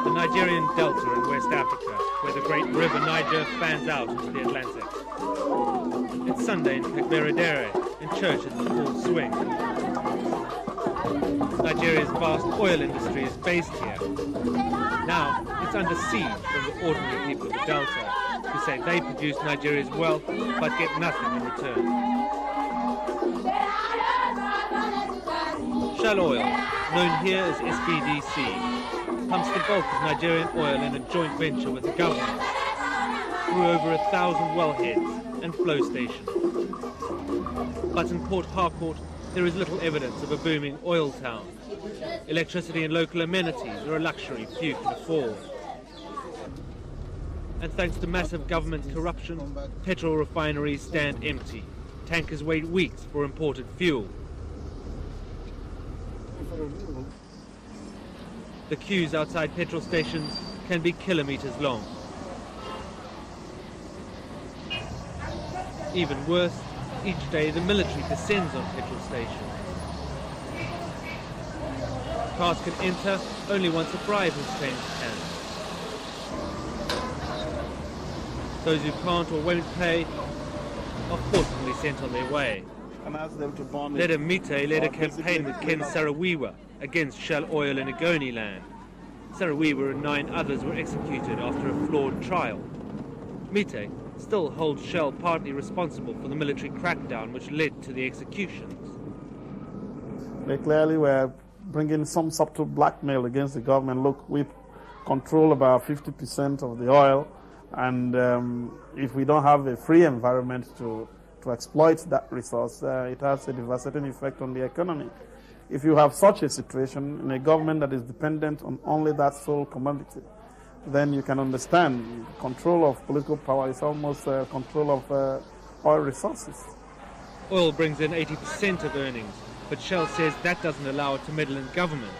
the Nigerian Delta in West Africa, where the great river Niger fans out into the Atlantic. It's Sunday in Pegberedere, and church is in full swing. Nigeria's vast oil industry is based here. Now, it's under siege from the ordinary people of the Delta, who say they produce Nigeria's wealth, but get nothing in return. Shell Oil, known here as SBDC, pumps the bulk of Nigerian oil in a joint venture with the government through over 1,000 wellheads and flow stations. But in Port Harcourt, there is little evidence of a booming oil town. Electricity and local amenities are a luxury few can afford. And thanks to massive government corruption, petrol refineries stand empty. Tankers wait weeks for imported fuel. The queues outside petrol stations can be kilometers long. Even worse, each day the military descends on petrol stations. Cars can enter only once a bribe has changed hands. Those who can't or won't pay are forcibly sent on their way. Leader Mite led a campaign with Ken Sarawiwa against Shell Oil in Igoni land. Sarawiwa and 9 others were executed after a flawed trial. Mite still holds Shell partly responsible for the military crackdown which led to the executions. They clearly were bringing some subtle blackmail against the government. Look, we control about 50% of the oil, and if we don't have a free environment to exploit that resource, it has a devastating effect on the economy. If you have such a situation in a government that is dependent on only that sole commodity, then you can understand control of political power is almost control of oil resources. Oil brings in 80% of earnings, but Shell says that doesn't allow it to meddle in government.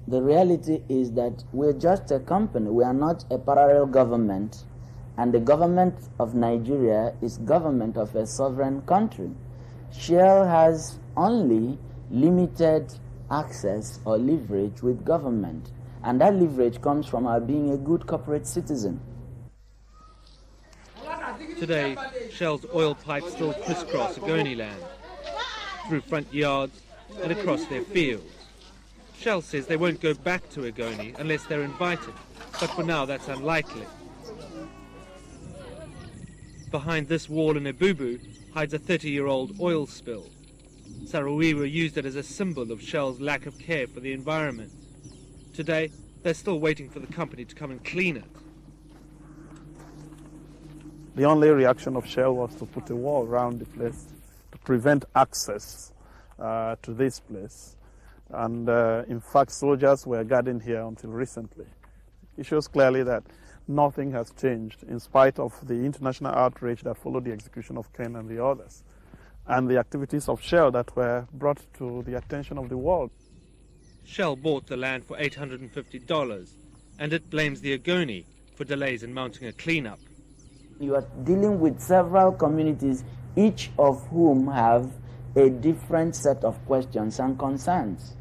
The reality is that we're just a company. We are not a parallel government. And the government of Nigeria is government of a sovereign country. Shell has only limited access or leverage with government. And that leverage comes from our being a good corporate citizen. Today, Shell's oil pipes still crisscross Igoni land, through front yards and across their fields. Shell says they won't go back to Igoni unless they're invited, but for now that's unlikely. Behind this wall in Ebubu hides a 30-year-old oil spill. Sarawiwa used it as a symbol of Shell's lack of care for the environment. Today, they're still waiting for the company to come and clean it. The only reaction of Shell was to put a wall around the place to prevent access to this place. And in fact, soldiers were guarding here until recently. It shows clearly that nothing has changed in spite of the international outrage that followed the execution of Ken and the others, and the activities of Shell that were brought to the attention of the world. Shell bought the land for $850, and it blames the Igoni for delays in mounting a cleanup. You are dealing with several communities, each of whom have a different set of questions and concerns.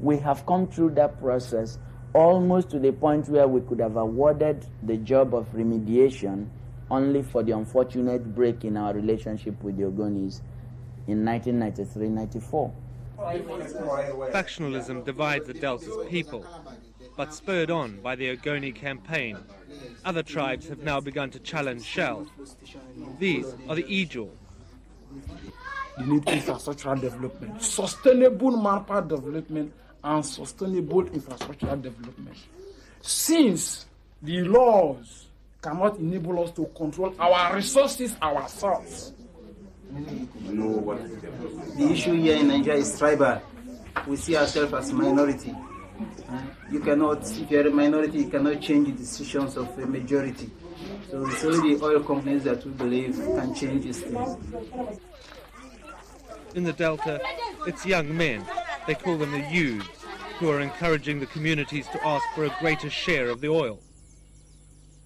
We have come through that process almost to the point where we could have awarded the job of remediation only for the unfortunate break in our relationship with the Ogonis in 1993-94. Factionalism divides the Delta's people, but spurred on by the Igoni campaign, other tribes have now begun to challenge Shell. These are the Ijaw. You need infrastructural development, sustainable manpower development, and sustainable infrastructural development. Since the laws cannot enable us to control our resources ourselves. The issue here in Nigeria is tribal. We see ourselves as a minority. You cannot, if you're a minority, you cannot change the decisions of a majority. So it's only the oil companies that we believe can change these things. In the Delta, it's young men, they call them the youths, who are encouraging the communities to ask for a greater share of the oil.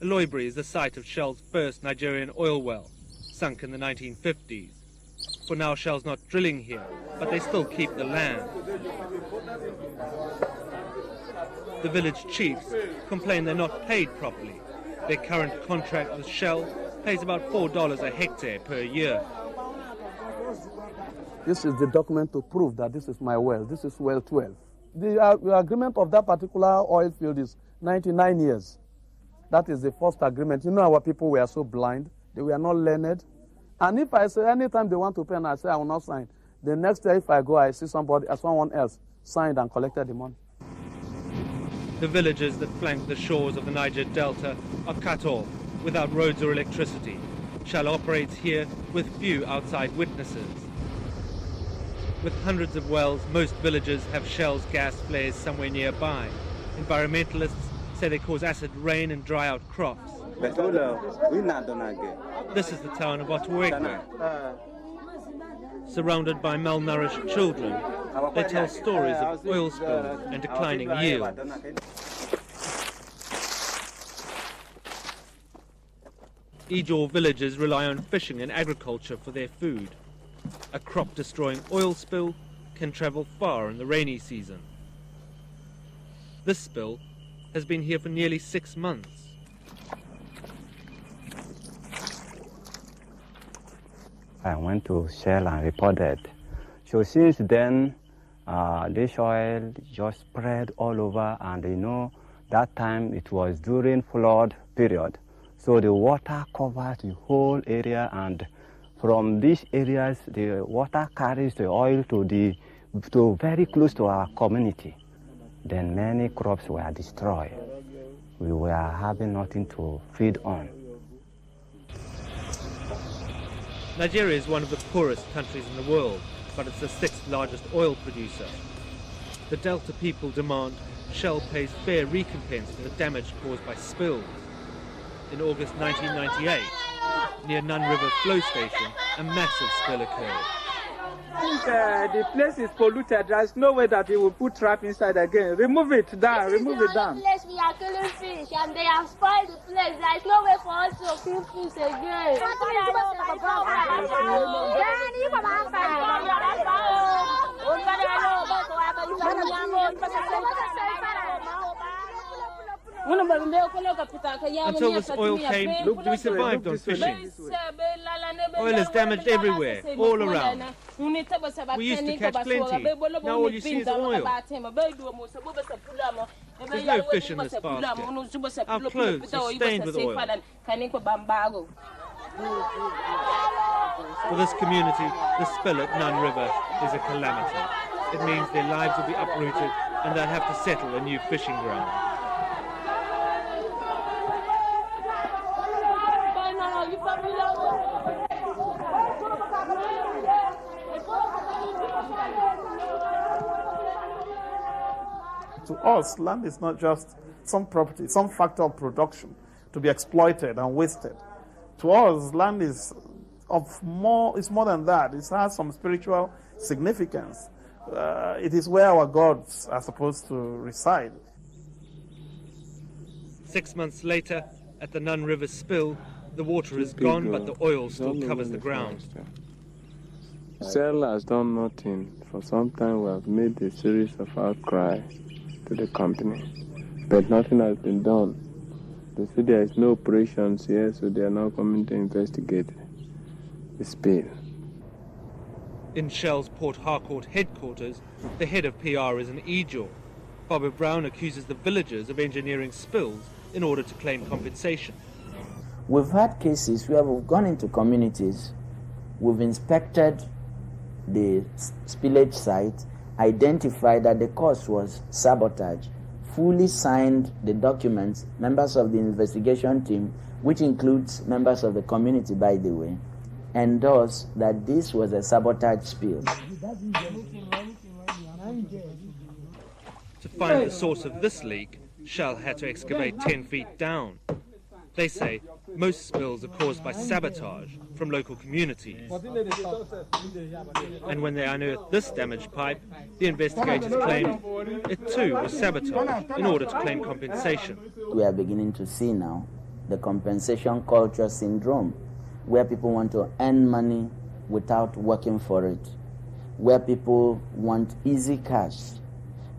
Aloibri is the site of Shell's first Nigerian oil well, sunk in the 1950s. For now, Shell's not drilling here, but they still keep the land. The village chiefs complain they're not paid properly. Their current contract with Shell pays about $4 a hectare per year. This is the document to prove that this is my well. This is well 12. The agreement of that particular oil field is 99 years. That is the first agreement. You know, our people were so blind. They were not learned. And if I say anytime they want to pay and I say I will not sign, the next day if I go, I see someone else signed and collected the money. The villages that flank the shores of the Niger Delta are cut off, without roads or electricity. Shell operates here with few outside witnesses. With hundreds of wells, most villages have Shell's gas flares somewhere nearby. Environmentalists say they cause acid rain and dry out crops. This is the town of Otwegwe. Surrounded by malnourished children, they tell stories of oil spills and declining yields. Ijaw villagers rely on fishing and agriculture for their food. A crop-destroying oil spill can travel far in the rainy season. This spill has been here for nearly 6 months. I went to Shell and reported. So since then, this oil just spread all over, and you know, that time it was during flood period. So the water covered the whole area, and from these areas, the water carries the oil to very close to our community. Then many crops were destroyed. We were having nothing to feed on. Nigeria is one of the poorest countries in the world, but it's the 6th largest oil producer. The Delta people demand Shell pays fair recompense for the damage caused by spills. In August 1998, near Nun River Flow Station, a massive spill occurred. Since the place is polluted, there is no way that they will put trap inside again. Remove it down, remove it down. This is the only place we are killing fish, and they have spoiled the place. There is no way for us to kill fish again. Until this oil came, we survived on fishing. Oil is damaged everywhere, all around. We used to catch plenty. Now all you see is oil. There's no fish in this basket. Our clothes are stained with oil. For this community, the spill at Nun River is a calamity. It means their lives will be uprooted and they'll have to settle a new fishing ground. To us, land is not just some property, some factor of production to be exploited and wasted. To us, land is more than that. It has some spiritual significance. It is where our gods are supposed to reside. 6 months later, at the Nun River spill, the water is gone, but the oil still covers the ground. Shell has done nothing. For some time we have made a series of outcries to the company, but nothing has been done. They say there is no operations here, so they are now coming to investigate the spill. In Shell's Port Harcourt headquarters, the head of PR is an Ijaw. Bobby Brown accuses the villagers of engineering spills in order to claim compensation. We've had cases where we've gone into communities, we've inspected the spillage site, identified that the cause was sabotage, fully signed the documents, members of the investigation team, which includes members of the community, by the way, endorsed that this was a sabotage spill. To find the source of this leak, Shell had to excavate 10 feet down. They say most spills are caused by sabotage from local communities. And when they unearthed this damaged pipe, the investigators claimed it too was sabotage in order to claim compensation. We are beginning to see now the compensation culture syndrome, where people want to earn money without working for it, where people want easy cash,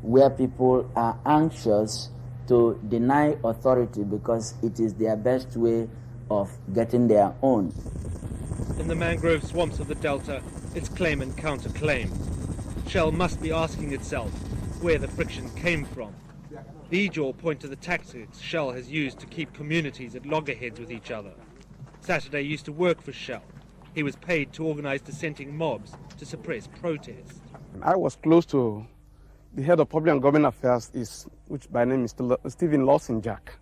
where people are anxious to deny authority because it is their best way of getting their own. In the mangrove swamps of the Delta, it's claim and counterclaim. Shell must be asking itself where the friction came from. The Ijaw point to the tactics Shell has used to keep communities at loggerheads with each other. Saturday used to work for Shell. He was paid to organize dissenting mobs to suppress protest. I was close to the head of public and government affairs, which by name is Stephen Lawson-Jack.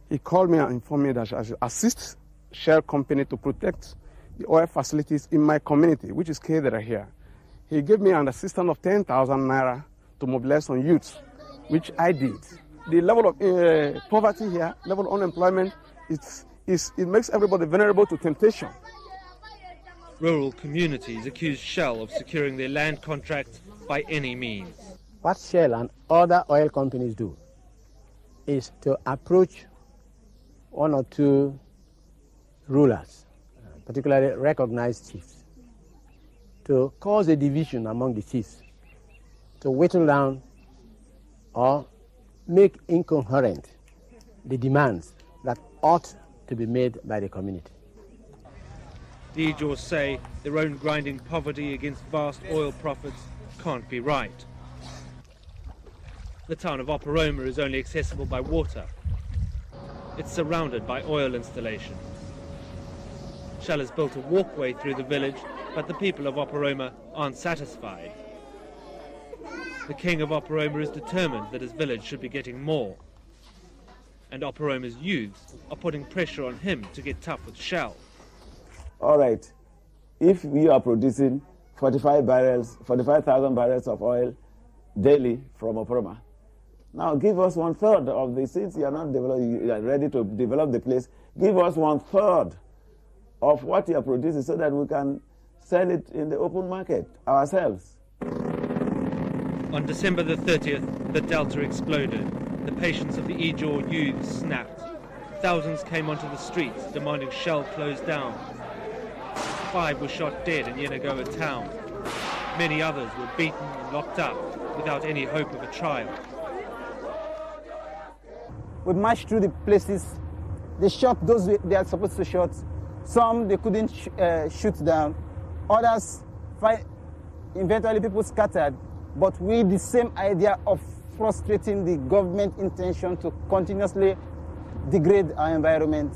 He called me and informed me that I should assist Shell Company to protect the oil facilities in my community, which is Kedera here. He gave me an assistance of 10,000 naira to mobilize some youths, which I did. The level of poverty here, level of unemployment, it makes everybody vulnerable to temptation. Rural communities accuse Shell of securing their land contracts by any means. What Shell and other oil companies do is to approach one or two rulers, particularly recognized chiefs, to cause a division among the chiefs, to whittle down or make incoherent the demands that ought to be made by the community. The Ijaws say their own grinding poverty against vast oil profits can't be right. The town of Oporoma is only accessible by water. It's surrounded by oil installations. Shell has built a walkway through the village, but the people of Oporoma aren't satisfied. The king of Oporoma is determined that his village should be getting more. And Oporoma's youths are putting pressure on him to get tough with Shell. All right, if we are producing 45,000 barrels of oil daily from Oporoma, now give us 1/3 of the, since you are not you are ready to develop the place, give us 1/3 of what you are producing so that we can sell it in the open market ourselves. On December the 30th, the Delta exploded. The patience of the Ijaw youths snapped. Thousands came onto the streets demanding Shell close down. 5 were shot dead in Yenagoa town. Many others were beaten and locked up without any hope of a trial. We marched through the places. They shot those they are supposed to shoot. Some they couldn't shoot down. Others, eventually people scattered. But with the same idea of frustrating the government intention to continuously degrade our environment.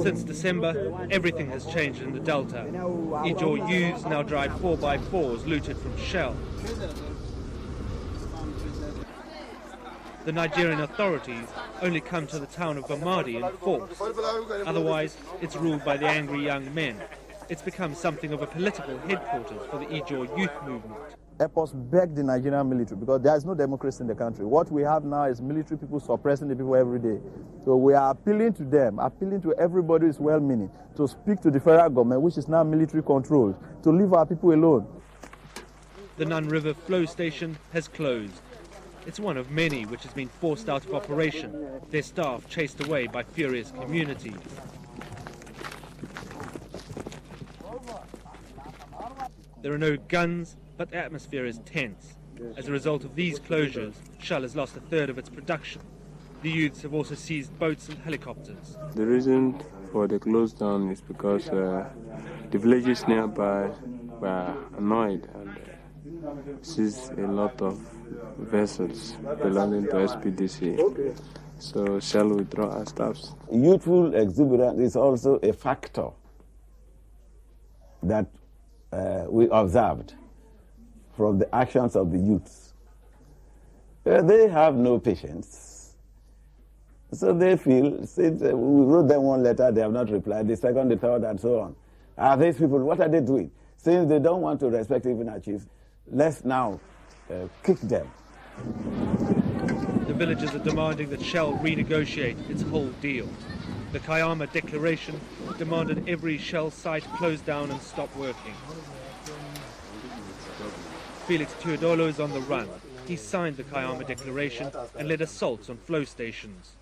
Since December, everything has changed in the Delta. Ijaw youths now drive 4x4s looted from Shell. The Nigerian authorities only come to the town of Bamadi in force. Otherwise, it's ruled by the angry young men. It's become something of a political headquarters for the Ijaw youth movement. Airports beg the Nigerian military because there is no democracy in the country. What we have now is military people suppressing the people every day. So we are appealing to them, appealing to everybody who is well-meaning, to speak to the federal government, which is now military controlled, to leave our people alone. The Nun River flow station has closed. It's one of many which has been forced out of operation, their staff chased away by furious communities. There are no guns, but the atmosphere is tense. As a result of these closures, Shell has lost 1/3 of its production. The youths have also seized boats and helicopters. The reason for the close down is because the villages nearby were annoyed and seized a lot of vessels belonging to SPDC. So Shell withdraw our staffs. Youthful exuberance is also a factor that we observed from the actions of the youths. They have no patience. So they feel, since we wrote them one letter, they have not replied, the second, the third, and so on. Are these people, what are they doing? Since they don't want to respect even our chiefs, let's now kick them. The villagers are demanding that Shell renegotiate its whole deal. The Kaiama Declaration demanded every Shell site close down and stop working. Felix Tuodolo is on the run. He signed the Kaiama Declaration and led assaults on flow stations.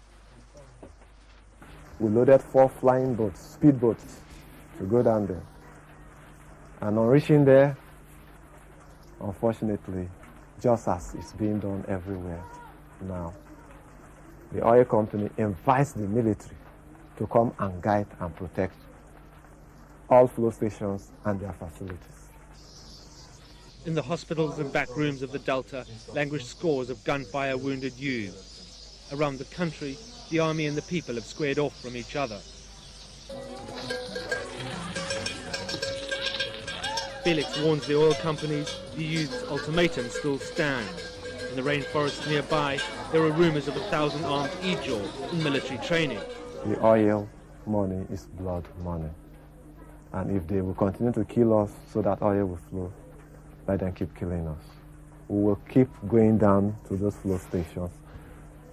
We loaded 4 flying boats, speedboats, to go down there. And on reaching there, unfortunately, just as it's being done everywhere, now, the oil company invites the military to come and guide and protect all flow stations and their facilities. In the hospitals and back rooms of the Delta languish scores of gunfire-wounded youths. Around the country, the army and the people have squared off from each other. Felix warns the oil companies the youth's ultimatum still stands. In the rainforests nearby, there are rumours of 1,000 armed Ijaw in military training. The oil money is blood money. And if they will continue to kill us so that oil will flow, let them keep killing us. We will keep going down to those flow stations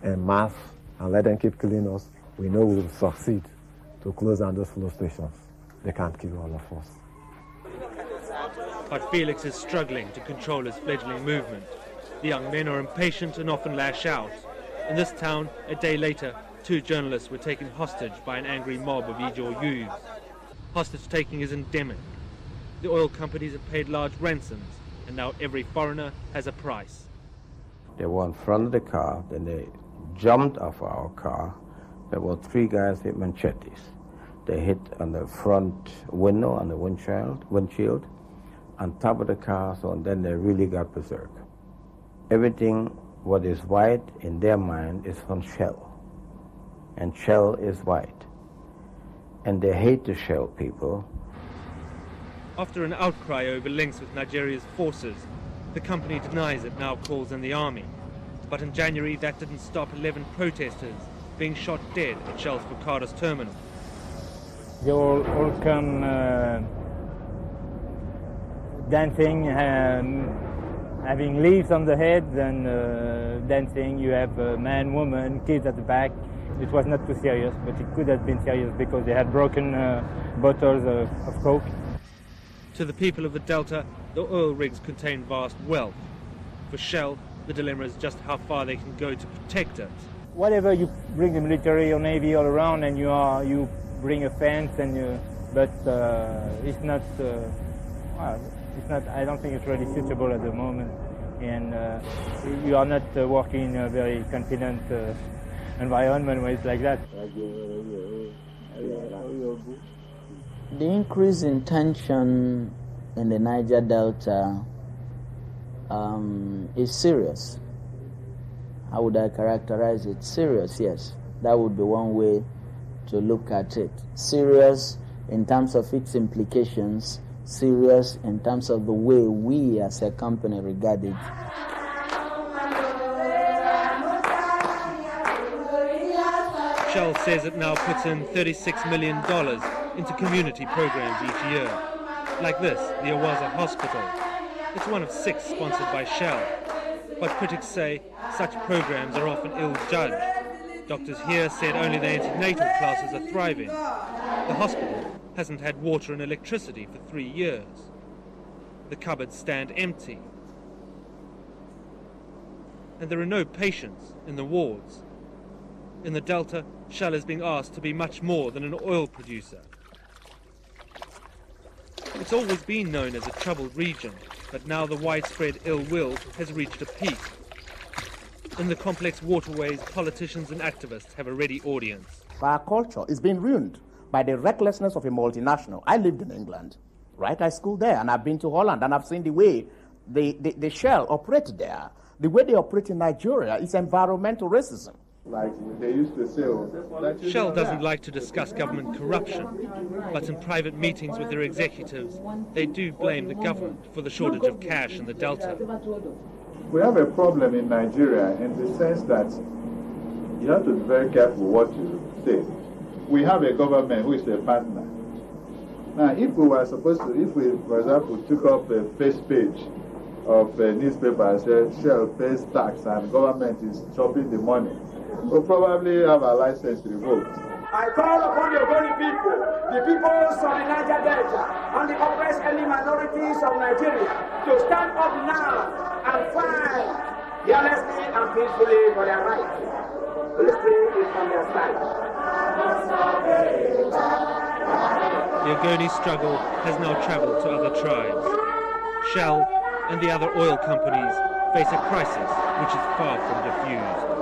en masse and let them keep killing us. We know we will succeed to close down those flow stations. They can't kill all of us. But Felix is struggling to control his fledgling movement. The young men are impatient and often lash out. In this town, a day later, 2 journalists were taken hostage by an angry mob of Ijaw youths. Hostage-taking is endemic. The oil companies have paid large ransoms, and now every foreigner has a price. They were in front of the car, then they jumped off our car. There were 3 guys with machetes. They hit on the front window, on the windshield, on top of the car, so and then they really got berserk. Everything what is white in their mind is from Shell, and Shell is white. And they hate the Shell people. After an outcry over links with Nigeria's forces, the company denies it now calls in the army. But in January, that didn't stop 11 protesters being shot dead at Shell's Focados terminal. They all come dancing, having leaves on the head, and dancing. You have man, woman, kids at the back. It was not too serious, but it could have been serious because they had broken bottles of coke. To the people of the Delta, the oil rigs contain vast wealth. For Shell, the dilemma is just how far they can go to protect it. Whatever you bring the military or navy all around, and you bring a fence, but it's not. It's not. I don't think it's really suitable at the moment, and you are not working in a very confident environment where it's like that. The increase in tension in the Niger Delta is serious. How would I characterize it? Serious, yes. That would be one way to look at it. Serious in terms of its implications, serious in terms of the way we as a company regard it. Shell says it now puts in $36 million into community programs each year. Like this, the Awaza Hospital. It's one of 6 sponsored by Shell. But critics say such programs are often ill-judged. Doctors here said only the antenatal classes are thriving. The hospital hasn't had water and electricity for 3 years. The cupboards stand empty. And there are no patients in the wards. In the Delta, Shell is being asked to be much more than an oil producer. It's always been known as a troubled region, but now the widespread ill will has reached a peak. In the complex waterways, politicians and activists have a ready audience. Our culture is being ruined by the recklessness of a multinational. I lived in England, right? I schooled there, and I've been to Holland, and I've seen the way the Shell operate there. The way they operate in Nigeria is environmental racism. Like they used to say, Shell doesn't like to discuss government corruption, but in private meetings with their executives, they do blame the government for the shortage of cash in the Delta. We have a problem in Nigeria in the sense that you have to be very careful what you say. We have a government who is a partner. Now, if we were supposed to, if we, for example, took up a first page of a newspaper and said Shell pays tax and government is chopping the money, we'll probably have our license revoked. I call upon the Ogoni people, the peoples of the Niger Delta, and the oppressed early minorities of Nigeria to stand up now and fight fearlessly and peacefully for their rights. History is on their side. The Ogoni struggle has now travelled to other tribes. Shell and the other oil companies face a crisis which is far from diffused.